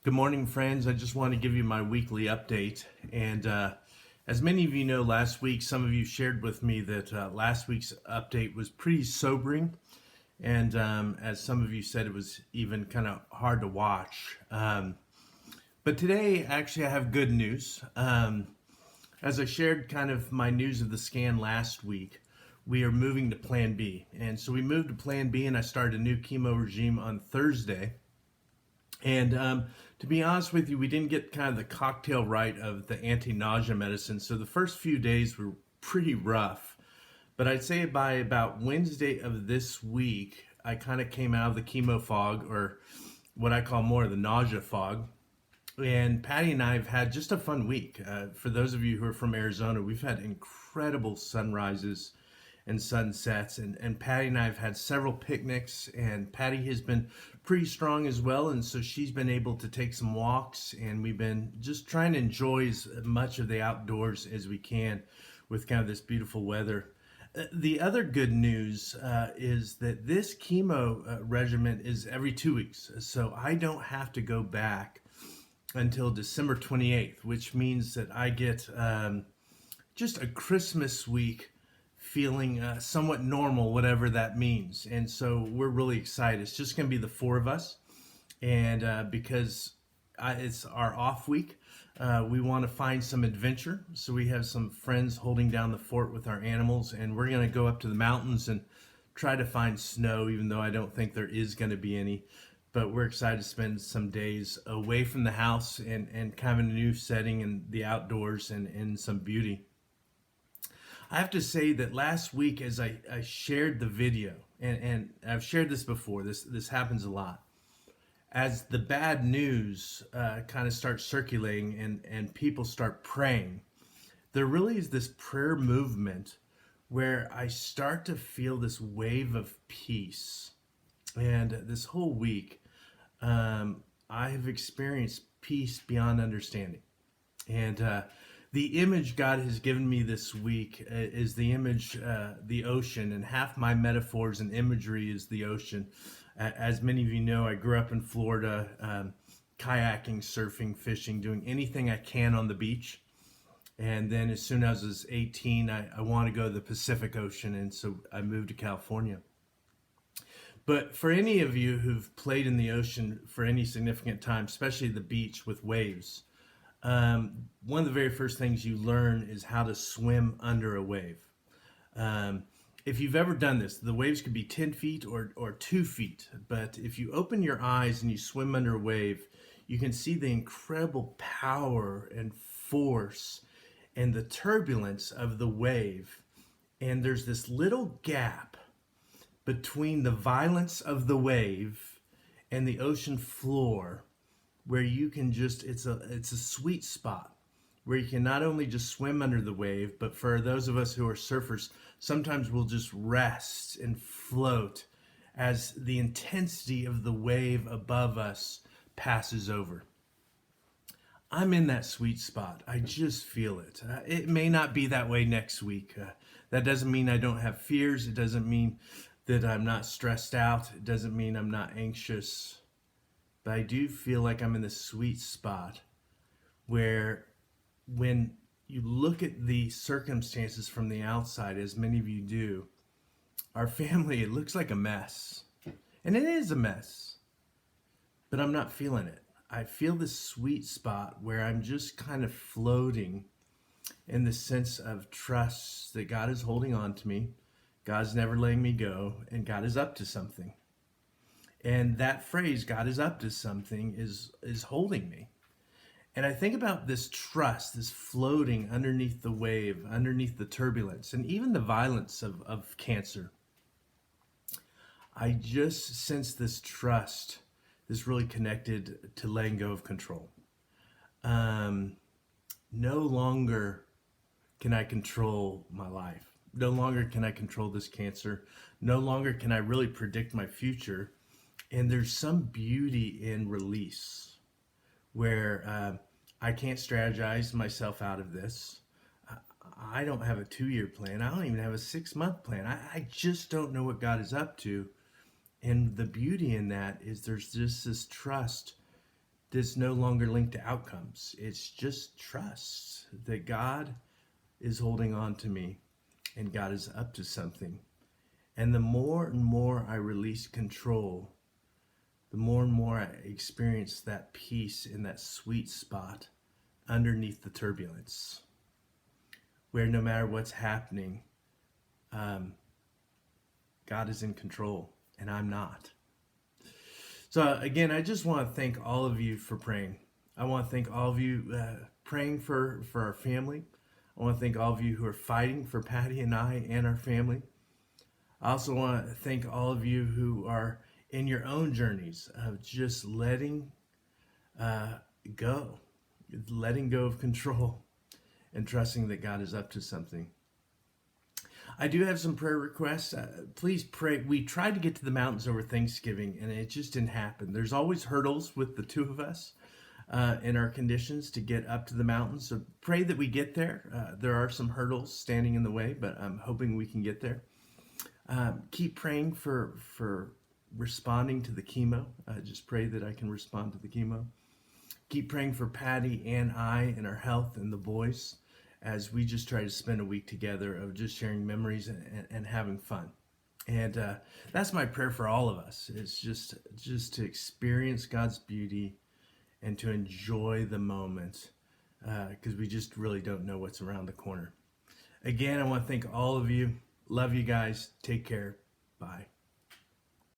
Good morning, friends. I just want to give you my weekly update. And as many of you know, last week, some of you shared with me that last week's update was pretty sobering. And as some of you said, it was even kind of hard to watch. But today, actually, I have good news. As I shared kind of my news of the scan last week, we are moving to Plan B. And so we moved to Plan B, and I started a new chemo regime on Thursday. And to be honest with you, we didn't get kind of the cocktail right of the anti-nausea medicine. So the first few days were pretty rough. But I'd say by about Wednesday of this week, I kind of came out of the chemo fog, or what I call more of the nausea fog. And Patty and I have had just a fun week. For those of you who are from Arizona, we've had incredible sunrises and sunsets. And Patty and I have had several picnics, and Patty has been pretty strong as well. And so she's been able to take some walks, and we've been just trying to enjoy as much of the outdoors as we can with kind of this beautiful weather. The other good news is that this chemo regimen is every 2 weeks. So I don't have to go back until December 28th, which means that I get just a Christmas week feeling somewhat normal, whatever that means. And so we're really excited. It's just going to be the four of us. And because it's our off week, we want to find some adventure. So we have some friends holding down the fort with our animals, and we're going to go up to the mountains and try to find snow, even though I don't think there is going to be any. But we're excited to spend some days away from the house and kind of in a new setting in the outdoors and some beauty. I have to say that last week, as I shared the video, and I've shared this before, this happens a lot. As the bad news kind of starts circulating and people start praying, there really is this prayer movement where I start to feel this wave of peace. And this whole week, I have experienced peace beyond understanding. And the image God has given me this week is the image, the ocean, and half my metaphors and imagery is the ocean. As many of you know, I grew up in Florida, kayaking, surfing, fishing, doing anything I can on the beach. And then as soon as I was 18, I want to go to the Pacific Ocean, and so I moved to California. But for any of you who've played in the ocean for any significant time, especially the beach with waves, one of the very first things you learn is how to swim under a wave. If you've ever done this, the waves could be 10 feet or 2 feet, but if you open your eyes and you swim under a wave, you can see the incredible power and force and the turbulence of the wave. And there's this little gap between the violence of the wave and the ocean floor where you can just it's a sweet spot where you can not only just swim under the wave, but for those of us who are surfers, sometimes we'll just rest and float as the intensity of the wave above us passes over. I'm in that sweet spot. I just feel it. It may not be that way next week. That doesn't mean I don't have fears. It doesn't mean that I'm not stressed out. It doesn't mean I'm not anxious. But I do feel like I'm in the sweet spot where when you look at the circumstances from the outside, as many of you do, our family, it looks like a mess. And it is a mess. But I'm not feeling it. I feel this sweet spot where I'm just kind of floating in the sense of trust that God is holding on to me. God's never letting me go, and God is up to something. And that phrase, God is up to something, is holding me. And I think about this trust, this floating underneath the wave, underneath the turbulence, and even the violence of cancer. I just sense this trust, this really connected to letting go of control. No longer can I control my life. No longer can I control this cancer. No longer can I really predict my future. And there's some beauty in release where I can't strategize myself out of this. I don't have a 2-year plan. I don't even have a 6-month plan. I just don't know what God is up to. And the beauty in that is there's just this trust that's no longer linked to outcomes. It's just trust that God is holding on to me and God is up to something. And the more and more I release control, the more and more I experience that peace in that sweet spot underneath the turbulence, where no matter what's happening, God is in control and I'm not. So again, I just want to thank all of you for praying. I want to thank all of you praying for our family. I want to thank all of you who are fighting for Patty and I and our family. I also want to thank all of you who are in your own journeys of just letting go, letting go of control and trusting that God is up to something. I do have some prayer requests. Please pray. We tried to get to the mountains over Thanksgiving and it just didn't happen. There's always hurdles with the two of us in our conditions to get up to the mountains. So pray that we get there. There are some hurdles standing in the way, but I'm hoping we can get there. Keep praying for responding to the chemo. Just pray that I can respond to the chemo. Keep praying for Patty and I and our health and the boys as we just try to spend a week together of just sharing memories and having fun. And that's my prayer for all of us. It's just to experience God's beauty and to enjoy the moment because we just really don't know what's around the corner. Again, I want to thank all of you. Love you guys. Take care. Bye.